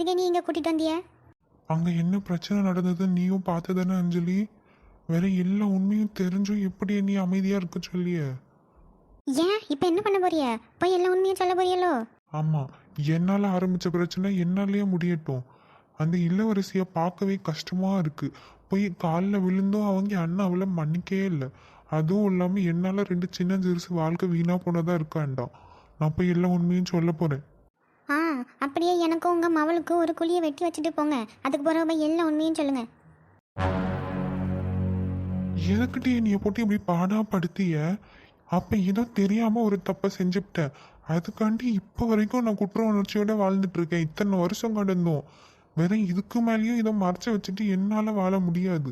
அதுக்கே நீ இங்கே கூட்டிகிட்டு வந்திய? அங்கே என்ன பிரச்சனை நடந்தது நீயும் பார்த்ததானே அஞ்சலி? வேற எல்லா உண்மையும் தெரிஞ்சும் எப்படி நீ அமைதியாக இருக்க சொல்லிய? ஏன் இப்போ என்ன பண்ண போறிய? போய் எல்லா உண்மையும் சொல்ல போறியலோ? ஆமாம், என்னால் ஆரம்பித்த பிரச்சனை என்னாலேயே முடியட்டும். அந்த இளவரசியை பார்க்கவே கஷ்டமாக இருக்குது. போய் காலில் விழுந்தும் அவங்க அண்ணன் அவளை மன்னிக்கவே இல்லை. அதுவும் இல்லாமல் என்னால் 2 சின்ன சிறுசு வாழ்க்கை வீணாக போனதாக இருக்காண்டா. நான் போய் எல்லா உண்மையும் சொல்ல போகிறேன். ஆ, அப்படியே எனக்கும் உங்கள் மவளுக்கும் ஒரு குழியை வெட்டி வச்சுட்டு போங்க. அதுக்கு பிறகு போய் எல்லா உண்மையும் சொல்லுங்க. எதுக்கிட்டே என்னைய போட்டு இப்படி பாடாப்படுத்திய? அப்போ ஏதோ தெரியாமல் ஒரு தப்பை செஞ்சுவிட்டேன். அதுக்காண்டி இப்போ வரைக்கும் நான் குற்ற உணர்ச்சியோட வாழ்ந்துட்டு இருக்கேன். இத்தனை வருஷம் கடந்தோம். வேற இதுக்கு மேலேயும் இதை மறைச்சி வச்சுட்டு என்னால் வாழ முடியாது.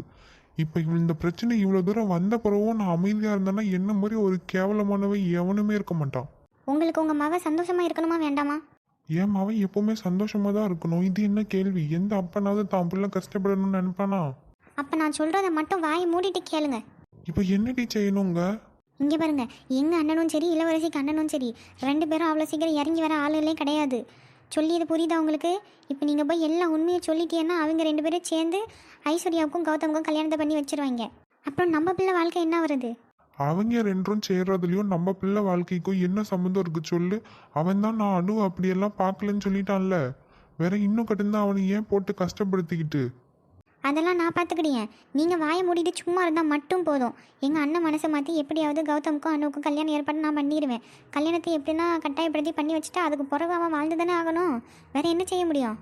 இப்போ இந்த பிரச்சனை இவ்வளோ தூரம் வந்த பிறகும் நான் அமைதியாக இருந்தேன்னா என்ன மாதிரி ஒரு கேவலமானவை எவனுமே இருக்க மாட்டான். உங்களுக்கு உங்கள் மக சந்தோஷமாக இருக்கணுமா வேண்டாமா? என் மவன் எப்பவுமே சந்தோஷமாக தான் இருக்கணும். இது என்ன கேள்வி? எந்த அப்பனாவது தான் பிள்ளை கஷ்டப்படணும்னு நினைப்பானா? அப்போ நான் சொல்கிறத மட்டும் வாயை மூடிட்டு கேளுங்க. இப்போ என்னடி செய்யணுங்க? இங்கே பாருங்க, எங்கள் அண்ணனும் சரி இளவரசிக்கு அண்ணனும் சரி 2 பேரும் அவ்வளோ சீக்கிரம் இறங்கி வர ஆளுகளே கிடையாது. சொல்லியது புரியுதா உங்களுக்கு? இப்போ நீங்கள் போய் எல்லா உண்மையை சொல்லிட்டீங்கன்னா அவங்க 2 பேரும் சேர்ந்து ஐஸ்வர்யாவுக்கும் கௌதமுக்கும் கல்யாணத்தை பண்ணி வச்சிருவாங்க. அப்புறம் நம்ம பிள்ளை வாழ்க்கை என்ன வருது? அவங்க 2ரும் சேர்றதுலையும் நம்ம பிள்ளை வாழ்க்கைக்கும் என்ன சம்மந்தம் இருக்கு சொல்லு? அவன் தான் நான் அணு அப்படியெல்லாம் பார்க்கலன்னு சொல்லிட்டான்ல. வேற இன்னும் கட்டுந்தான் அவனை ஏன் போட்டு கஷ்டப்படுத்திக்கிட்டு? அதெல்லாம் நான் பார்த்துக்கிட்டேன். நீங்கள் வாயை மூடிட்டு சும்மா இருந்தால் மட்டும் போதும். எங்கள் அண்ணன் மனசை மாற்றி எப்படியாவது கௌதமுக்கும் அண்ணுக்கும் கல்யாணம் ஏற்பாடு நான் பண்ணிடுவேன். கல்யாணத்தை எப்படின்னா கட்டாயப்படுத்தி பண்ணி வச்சுட்டு அதுக்கு பிறகு அவன் வாழ்ந்து தானே ஆகணும். வேற என்ன செய்ய முடியும்?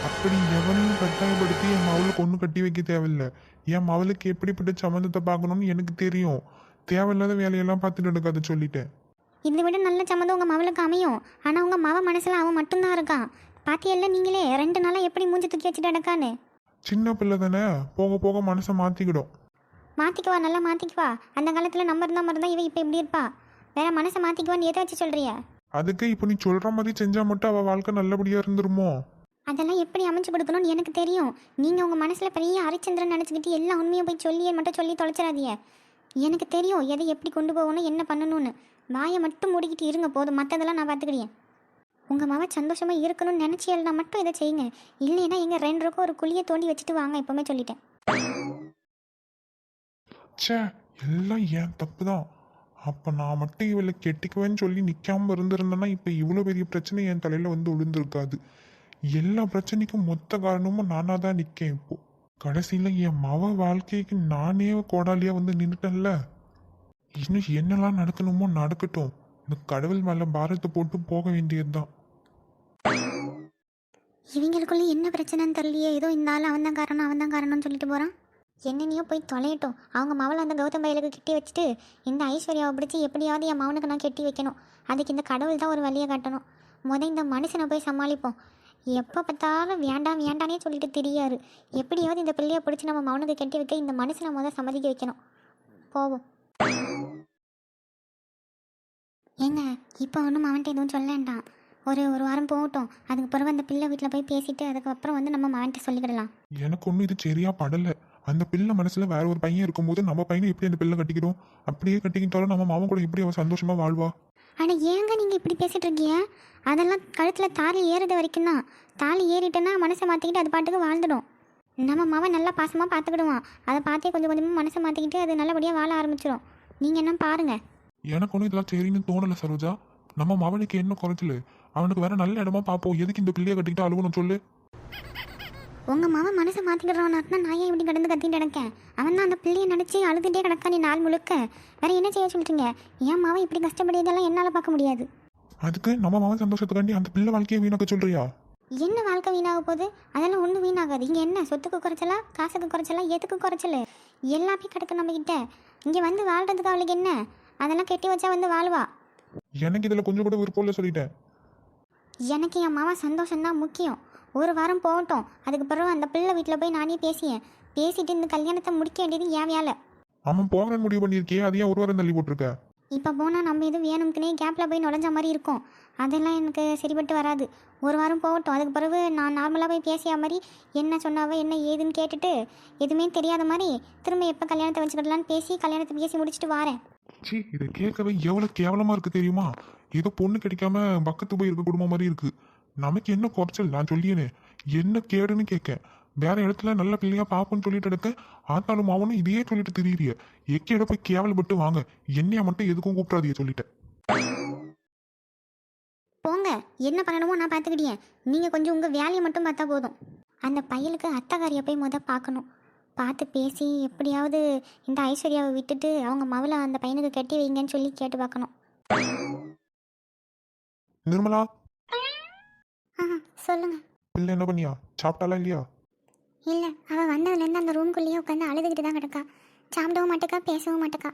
அப்படி எவனையும் கட்டாயப்படுத்தி என் மவளுக்கு ஒன்றும் கட்டி வைக்க தேவையில்லை. என் மவளுக்கு எப்படிப்பட்ட சம்மந்தத்தை பார்க்கணும்னு எனக்கு தெரியும். தேவையில்லாத வேலையெல்லாம் பார்த்துட்டு எடுக்காத சொல்லிட்டேன். இதை விட நல்ல சம்மந்தம் உங்கள் மவளுக்கு அமையும். ஆனால் உங்கள் மவ மனசில் அவன் மட்டும்தான் இருக்கான். பாத்தியல்ல நீங்களே 2 நாளாக எப்படி மூஞ்சி தூக்கி வச்சுட்டு அடக்கான்னு. சின்ன பிள்ளை தானே, போக போக மனசை மாற்றிக்கிடும். மாற்றிக்குவா, நல்லா மாற்றிக்குவா. அந்த காலத்தில் நம்ம இருந்தால் மாதிரி தான் இவ இப்போ இப்படி இருப்பா. வேற மனசை மாற்றிக்குவான்னு எதை வச்சு சொல்கிறிய? அதுக்கு இப்போ நீ சொல்கிற மாதிரி செஞ்சால் மட்டும் அவள் வாழ்க்கை நல்லபடியாக இருந்துருமோ? அதெல்லாம் எப்படி அமைச்சு கொடுக்கணும்னு எனக்கு தெரியும். நீங்கள் உங்கள் மனசில் பெரிய ஹரிச்சந்திரன் நினச்சிக்கிட்டு எல்லா உண்மையை போய் சொல்லியே மட்டும் சொல்லி தொலைச்சிடாதீங்க. எனக்கு தெரியும் எதை எப்படி கொண்டு போகணும், என்ன பண்ணணும்னு. வாயை மட்டும் மூடிக்கிட்டு இருங்க போதும். மற்றதெல்லாம் நான் பார்த்துக்கிட்டேன். உங்கள் மாவ சந்தோஷமாக இருக்கணும்னு நினச்சியல்னா மட்டும் இதை செய்யுங்க. இல்லைன்னா எங்கள் 2 பேருக்கும் ஒரு குழியை தோண்டி வச்சுட்டு வாங்க. எப்போவுமே சொல்லிட்டேன். சே, எல்லாம் ஏன் தப்பு தான். அப்போ நான் மட்டும் இவளை கெட்டிக்குவேன்னு சொல்லி நிற்காம இருந்திருந்தேன்னா இப்போ இவ்வளோ பெரிய பிரச்சனை என் தலையில் வந்து விழுந்திருக்காது. எல்லா பிரச்சனைக்கும் மொத்த காரணமும் நானாக தான் நிற்கேன். இப்போ கடைசியில் என் மவ வாழ்க்கைக்கு நானே கோடாலியாக வந்து நின்றுட்டேன்ல. இன்னும் என்னெல்லாம் நடக்கணுமோ நடக்கட்டும். இந்த கடவுள் மேலே பாரத்தை போட்டு போக வேண்டியது தான். இவங்களுக்குள்ள என்ன பிரச்சனைன்னு தெரியலையே. ஏதோ இந்த ஆள் அவன் தான் காரணம் அவன் தான் காரணம்னு சொல்லிட்டு போகிறான். என்னென்னையோ போய் தொலையட்டும். அவங்க மவளை அந்த கௌதம் பையலுக்கு கட்டி வச்சுட்டு இந்த ஐஸ்வர்யாவை பிடிச்சி எப்படியாவது என் மவனுக்கு நான் கட்டி வைக்கணும். அதுக்கு இந்த கடவுள் தான் ஒரு வழியை காட்டணும். இந்த மனுஷனை போய் சமாளிப்போம். எப்போ பார்த்தாலும் வேண்டாம் வேண்டானே சொல்லிட்டு தெரியாரு. எப்படியாவது இந்த பிள்ளையை பிடிச்சி நம்ம மவனுக்கு கட்டி வைக்க இந்த மனுஷனை சம்மதிக்க வைக்கணும். போவோம். ஏங்க இப்போ ஒன்றும் அவன்கிட்ட எதுவும் சொல்ல வேண்டாம். ஒரு வாரம் போகட்டும். அதுக்கு பிறகு அந்த பிள்ளை வீட்டில் போய் பேசிட்டு அதுக்கப்புறம் நம்ம மவன்கிட்ட சொல்லிக்கிடலாம். எனக்கு ஒன்றும் இது சரியா படலை. அந்த பிள்ளை மனசில் வேற ஒரு பையன் இருக்கும்போது நம்ம பையனை எப்படி அந்த பிள்ளை கட்டிக்கிறோம்? அப்படியே கட்டிக்கிட்டாலும் நம்ம மாமன் கூட எப்படி அவன் சந்தோஷமாக வாழ்வா? ஆனால் ஏங்க நீங்கள் இப்படி பேசிகிட்டு இருக்கீங்க? அதெல்லாம் கழுத்தில் தாலி ஏறுது வரைக்கும் தான். தாலி ஏறிட்டேன்னா மனசை மாற்றிக்கிட்டு அது பாட்டுக்கு வாழ்ந்துடும். நம்ம மவன் நல்லா பாசமாக பார்த்துக்கிடுவான். அதை பார்த்தே கொஞ்சம் கொஞ்சமாக மனசை மாற்றிக்கிட்டு அது நல்லபடியாக வாழ ஆரம்பிச்சிடும். நீங்கள் என்ன பாருங்கள். எனக்கு ஒன்றும் இதெல்லாம் சரின்னு தோணலை சரோஜா. நம்ம மவனுக்கு என்ன குறைச்சல்? அவனுக்கு வேற நல்ல இடமா பார்ப்போம். எதுக்கு இந்த பிள்ளையை கட்டிக்கிட்டு அழுவணும் சொல்லு? உங்கள் மவன் மனசை மாற்றிக்கிடுறவனா தான் நான் ஏன் இப்படி கடந்து கத்திட்டு கிடக்கேன். அவன் தான் அந்த பிள்ளையை நினச்சி அழுதுகிட்டே கிடக்கா நீ நாள் முழுக்க. வேற என்ன செய்ய சொல்லிட்டீங்க? என் மவன் இப்படி கஷ்டப்படியதெல்லாம் என்னால் பார்க்க முடியாது. அதுக்கு நம்ம மவன் சந்தோஷத்துக்காண்டி அந்த பிள்ளை வாழ்க்கையை வீணாக்க சொல்றியா? என்ன வாழ்க்கை வீணாக போகுது? அதெல்லாம் ஒன்றும் வீணாகாது. இங்கே என்ன சொத்துக்கு குறைச்சலா, காசுக்கு குறைச்சலா, எதுக்கு குறைச்சல்? எல்லாமே கிடக்கு நம்மக்கிட்ட. இங்கே வந்து வாழ்கிறதுக்கு அவளுக்கு என்ன? அதெல்லாம் கெட்டி வச்சா வந்து வாழ்வா. எனக்கு இதில் கொஞ்சம் கூட விருப்பம் இல்லை சொல்லிட்டேன். எனக்கு என் மாவன் சந்தோஷம்தான் முக்கியம். ஒரு வாரம் போகட்டும். அதுக்கு பிறகு அந்த பிள்ளை வீட்டில் போய் நானே பேசிட்டு இந்த கல்யாணத்தை முடிக்க வேண்டியது என் வேலை. அவன் போகிறேன்னு முடிவு பண்ணியிருக்கே, அதையும் ஒரு வாரம் தள்ளி போட்டிருக்க. இப்போ போனால் நம்ம எதுவும் வேணும்னுக்குனே கேப்பில் போய் நுழைஞ்ச மாதிரி இருக்கும். அதெல்லாம் எனக்கு சரிப்பட்டு வராது. ஒரு வாரம் போகட்டும். அதுக்கு பிறகு நான் நார்மலாக போய் பேசிய மாதிரி என்ன சொன்னாவோ என்ன ஏதுன்னு கேட்டுட்டு எதுவுமே தெரியாத மாதிரி திரும்ப எப்போ கல்யாணத்தை வச்சுக்கிடலான்னு கல்யாணத்தை பேசி முடிச்சுட்டு வரேன். சி, இதை கேட்கவே எவ்வளோ கேவலமாக இருக்குது தெரியுமா? ஏதோ பொண்ணு கிடைக்காம பக்கத்து போய் இருக்க குடும்பம் மாதிரி இருக்குது. நமக்கு என்ன குறைச்சல் நான் சொல்லியேனே, என்ன கேடுன்னு கேட்க. வேற இடத்துல நல்ல பிள்ளையா பாப்போன்னு சொல்லிட்டு எடுக்க, ஆத்தாலும் அவனும் இதையே சொல்லிட்டு திரியிறிய. எக்கேட போய் கேவலப்பட்டு வாங்க. என்னைய மட்டும் எதுக்கும் கூப்பிடாதீங்க சொல்லிட்டேன். போங்க, என்ன பண்ணணுமோ நான் பார்த்துக்கிட்டேன். நீங்கள் கொஞ்சம் உங்கள் வேலையை மட்டும் பார்த்தா போதும். அந்த பையலுக்கு அத்தைக்காரியை போய் பார்க்கணும். பார்த்து பேசி எப்படியாவது இந்த ஐஸ்வர்யாவை விட்டுட்டு அவங்க மவளை அந்த பையனுக்கு கட்டி வைங்கன்னு சொல்லி கேட்டு பார்க்கணும். நிர்மலா, சொல்லுங்க. பிள்ளை என்ன பண்ணியா? சாப்பிட்டாலா இல்லையா? இல்லை, அவள் வந்ததுலேருந்து அந்த ரூம்குள்ளேயே உட்காந்து அழுதுகிட்டு தான் கிடக்கா. சாப்பிடவும் மாட்டேக்கா, பேசவும் மாட்டேக்கா.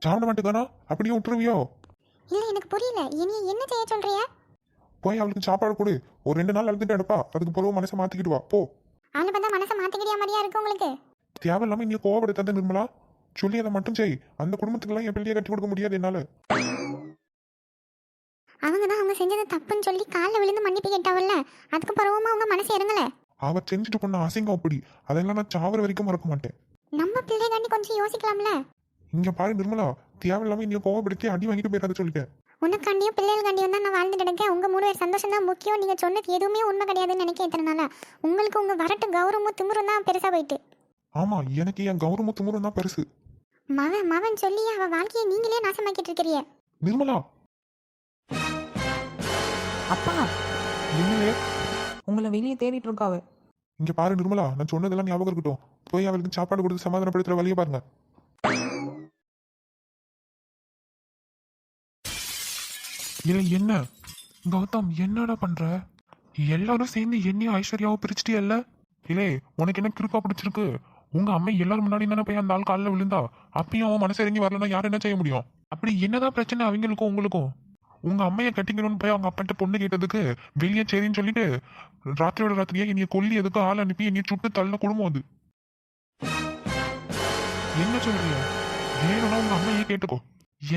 சாப்பிட மாட்டேதானா? அப்படியே விட்டுருவியோ? இல்லை, எனக்கு புரியல. இனி என்ன செய்ய சொல்றிய? போய் அவளுக்கு சாப்பாடு கொடு. ஒரு 2 நாள் அழுதுட்டு எடுப்பா. அதுக்கு பிறகு மனசை மாத்திக்கிட்டு வா போ. அவளை பார்த்தா மனசை மாற்றிக்கிறியா மாதிரியா இருக்கு உங்களுக்கு? தேவையில்லாம நீ கோவப்படுத்தாத நிர்மலா. சொல்லி அதை மட்டும் செய். அந்த குடும்பத்துக்கெல்லாம் என் பிள்ளையை கட்டி கொடுக்க முடியாது என்னால. அவங்க தான் அவங்க செஞ்சது தப்புன்னு சொல்லி காலில் விழுந்து மன்னிப்பு கேட்டாவல்ல, அதுக்கு பிறகுமா அவங்க மனசு இறங்கல. அவ செஞ்சுட்டு பண்ண அசிங்கம் அப்படி. அதெல்லாம் நான் சாவர வரைக்கும் மறக்க மாட்டேன். நம்ம பிள்ளைகாண்டி கொஞ்சம் யோசிக்கலாம்ல. இங்க பாரு நிர்மலா, தேவையில்லாம நீ கோவப்படுத்தி அடி வாங்கிட்டு போயிடாத சொல்லிட்டேன். உனக்காண்டியும் பிள்ளைகளுக்காண்டியும் தான் நான் வாழ்ந்துட்டு இருக்கேன். உங்க 3 பேர் சந்தோஷம் தான் முக்கியம். நீங்க சொன்னது எதுவுமே உண்மை கிடையாதுன்னு நினைக்க இத்தனை நாளா. உங்களுக்கு உங்க வரட்டு கௌரவமும் திமிரும் தான் பெருசா போயிட்டு. ஆமா, எனக்கு என் கௌரவமும் திமிரும் தான் பெருசு. மவன் சொல்லி அவ வாழ்க்கையை நீங்களே நாசமாக்கிட்டு இருக்கிறீங்க. நிர்மலா, அப்பா, என்னையே உங்களை வெளியே தேடிட்டு இருக்காவ. இங்க பாரு நிர்மலா, நான் சொன்னதெல்லாம் ஞாபகம் இருக்கட்டும். போய் அவளுக்கு சாப்பாடு கொடுத்து சமாதானப்படுத்துற வழியை பாருங்க. இல்லை என்ன கௌதம், என்னடா பண்ற? எல்லாரும் சேர்ந்து என்னையும் ஐஸ்வர்யாவும் பிரிச்சுட்டியல்ல? இல்லை, உனக்கு என்ன கிறுக்கா பிடிச்சிருக்கு? உங்க அம்மா எல்லாரும் முன்னாடி தானே போய் அந்த ஆள் காலில் விழுந்தா. அப்பயும் அவன் மனசு இறங்கி வரலன்னா யார் என்ன செய்ய முடியும்? அப்படி என்னதான் பிரச்சனை அவங்களுக்கும் உங்களுக்கும்? உங்க அம்மையை கட்டிக்கணும்னு போய் அவங்க அப்பாட்ட பொண்ணு கேட்டதுக்கு வெளியே சரின்னு சொல்லிட்டு ராத்திரியோட ராத்திரியே என்னைய கொல்லி எதுக்கு ஆள் அனுப்பி என்னைய சுட்டு தள்ள குடும்பம் அது. என்ன சொல்றீங்க? வேணும்னா உங்க அம்மையே கேட்டுக்கோ.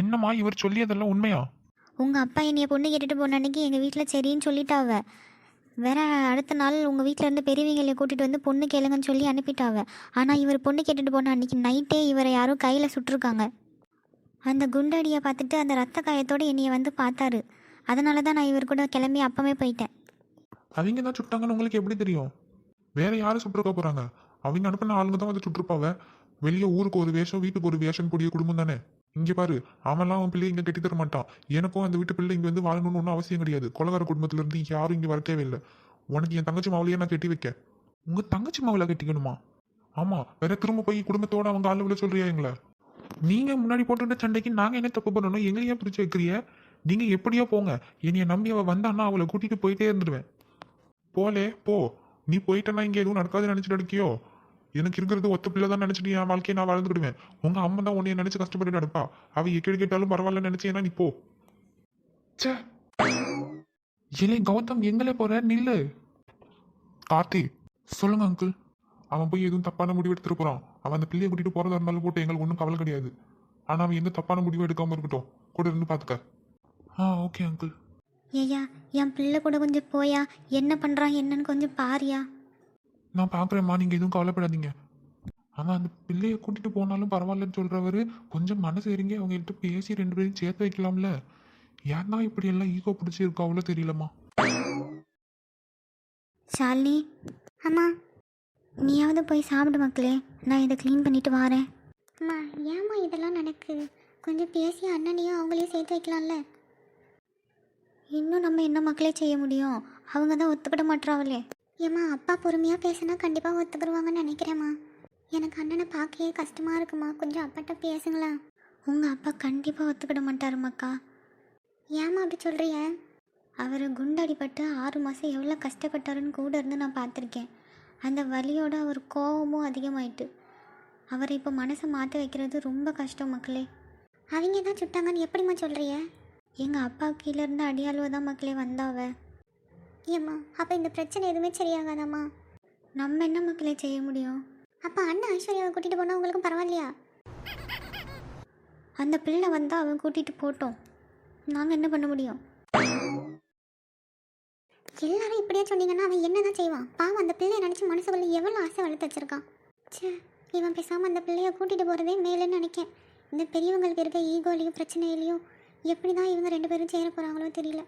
என்னம்மா இவர் சொல்லி அதெல்லாம் உண்மையா? உங்க அப்பா என்னைய பொண்ணு கேட்டுட்டு போன அன்னைக்கு எங்க வீட்டில் சரின்னு சொல்லிட்டாவ. வேற அடுத்த நாள் உங்க வீட்டில இருந்து பெரியவங்களை கூட்டிட்டு வந்து பொண்ணு கேளுங்கன்னு சொல்லி அனுப்பிட்டாவ. ஆனா இவர் பொண்ணு கேட்டுட்டு போன அன்னைக்கு நைட்டே இவரை யாரும் கையில சுட்டிருக்காங்க. அந்த குண்டடியை பார்த்துட்டு அந்த ரத்த காயத்தோடு என்னைய வந்து பார்த்தாரு. அதனால தான் நான் இவர் கூட கிளம்பி அப்பவே போயிட்டேன். அவங்க தான் சுட்டாங்கன்னு உங்களுக்கு எப்படி தெரியும்? வேற யாரும் சுட்டுருக்க போறாங்க? அவங்க அனுப்பின ஆளுங்க தான் வந்து சுட்டுருப்பாவ. வெளியே ஊருக்கு ஒரு வேஷம், வீட்டுக்கு ஒரு வேஷம் கூடிய குடும்பம் தானே. இங்க பாரு, அவன்லாம் அவன் பிள்ளைய இங்க கட்டி தர மாட்டான். எனக்கும் அந்த வீட்டு பிள்ளை இங்க வந்து வாழணும்னு ஒன்றும் அவசியம் கிடையாது. கொலகார குடும்பத்துல இருந்து யாரும் இங்க வர தேவையில்லை. உனக்கு என் தங்கச்சி மாவுலையே நான் கட்டி வைக்க. உங்க தங்கச்சி மாவுல கட்டிக்கணுமா? ஆமா, வேற திரும்ப போய் குடும்பத்தோட அவங்க ஆளு விட சொல்றியா எங்களை? நீங்க முன்னாடி போட்டுட்ட சண்டைக்கு நாங்க என்ன தப்பு பண்ணணும்? எங்களையா பிரிச்சு வைக்கிறிய? நீங்க எப்படியோ போங்க. என்னைய நம்பி அவ வந்தான்னா அவளை கூட்டிட்டு போயிட்டே இருந்துடுவேன். போலே போ. நீ போயிட்டனா இங்க எதுவும் நடக்காதுன்னு நினைச்சிட்டு இருக்கியோ? எனக்கு இருக்கிறது ஒத்த பிள்ளை தான் நினைச்சிட்டு என் வாழ்க்கையை நான் வாழ்ந்துடுவேன். உங்க அம்மா தான் உன்னைய நினைச்சு கஷ்டப்பட்டு நடப்பா. அவ எக்கேடு கேட்டாலும் பரவாயில்ல நினைச்சேன்னா நீ போ. சே, இல்லை கௌதம், எங்களே போற நில்லு. கார்த்தி, சொல்லுங்க அங்கிள். அவன் போய் எதுவும் தப்பான முடிவு எடுத்துட்டு போறான். அவன் அந்த பிள்ளையை கூட்டிட்டு போறதா இருந்தாலும் போட்டு எங்களுக்கு ஒன்றும் கவலை கிடையாது. ஆனா அவன் எந்த தப்பான முடிவும் எடுக்காம இருக்கட்டும். கூட இருந்து பாத்துக்க. Okay uncle. ஏய்யா, என் பிள்ளை கூட கொஞ்சம் போயா, என்ன பண்ணுறான் என்னன்னு கொஞ்சம் பாரியா. நான் பார்க்குறேம்மா, நீங்கள் எதுவும் கவலைப்படாதீங்க. அவன் அந்த பிள்ளையை கூட்டிட்டு போனாலும் பரவாயில்லன்னு சொல்கிறவர் கொஞ்சம் மனசு இறங்கி அவங்கள்ட்ட பேசி 2 பேரையும் சேர்த்து வைக்கலாம்ல. ஏன் தான் இப்படி எல்லாம் ஈகோ பிடிச்சி இருக்கா அவ்வளோ தெரியலம்மா. ஷாலினி, அம்மா, நீயாவது போய் சாப்பிடு மக்களே. நான் இதை க்ளீன் பண்ணிட்டு வரேன். அம்மா, ஏம்மா இதெல்லாம் நடக்குது? கொஞ்சம் பேசி அண்ணனையும் அவங்களையும் சேர்த்து வைக்கலாம்ல. இன்னும் நம்ம என்ன மக்களே செய்ய முடியும்? அவங்க தான் ஒத்துக்கிட மாட்டாங்களே. ஏம்மா, அப்பா பொறுமையாக பேசினா கண்டிப்பாக ஒத்துக்கிடுவாங்கன்னு நினைக்கிறேம்மா. எனக்கு அண்ணனை பார்க்கவே கஷ்டமாக இருக்குமா. கொஞ்சம் அப்பாட்ட பேசுங்களா. உங்கள் அப்பா கண்டிப்பாக ஒத்துக்கிட மாட்டாருமாக்கா. ஏம்மா அப்படி சொல்கிறிய? அவர் குண்டடிப்பட்டு 6 மாதம் எவ்வளோ கஷ்டப்பட்டாருன்னு கூட இருந்து நான் பார்த்துருக்கேன். அந்த வலியோட அவர் கோபமும் அதிகமாயிட்டு. அவரை இப்போ மனசை மாற்ற வைக்கிறது ரொம்ப கஷ்டம் மக்களே. அவங்க தான் சுட்டாங்கன்னு எப்படிம்மா சொல்கிறிய? எங்கள் அப்பா கீழே இருந்து அடியாளுவ தான் மக்களே வந்தாவ. ஏம்மா, அப்போ இந்த பிரச்சனை எதுவுமே சரியாகாதாம்மா? நம்ம என்ன மக்களே செய்ய முடியும்? அப்போ அண்ணன் ஐஸ்வர்யாவை கூட்டிகிட்டு போனால் உங்களுக்கும் பரவாயில்லையா? அந்த பிள்ளை வந்தால் அவன் கூட்டிகிட்டு போட்டோம். நாங்கள் என்ன பண்ண முடியும்? எல்லாரும் இப்படியே சொன்னீங்கன்னா அவன் என்ன தான் செய்வான்? பாவம், அந்த பிள்ளையை நினச்சி மனசுக்குள்ள எவ்வளோ ஆசை வளர்த்து வச்சிருக்கான். சே, இவன் பேசாமல் அந்த பிள்ளையை கூட்டிகிட்டு போகிறதே மேலேன்னு நினைக்கேன். இந்த பெரியவங்களுக்கு இருக்க ஈகோலையும் பிரச்சனையிலையும் எப்படி தான் இவங்க 2 பேரும் சேர போகிறாங்களோ தெரியல.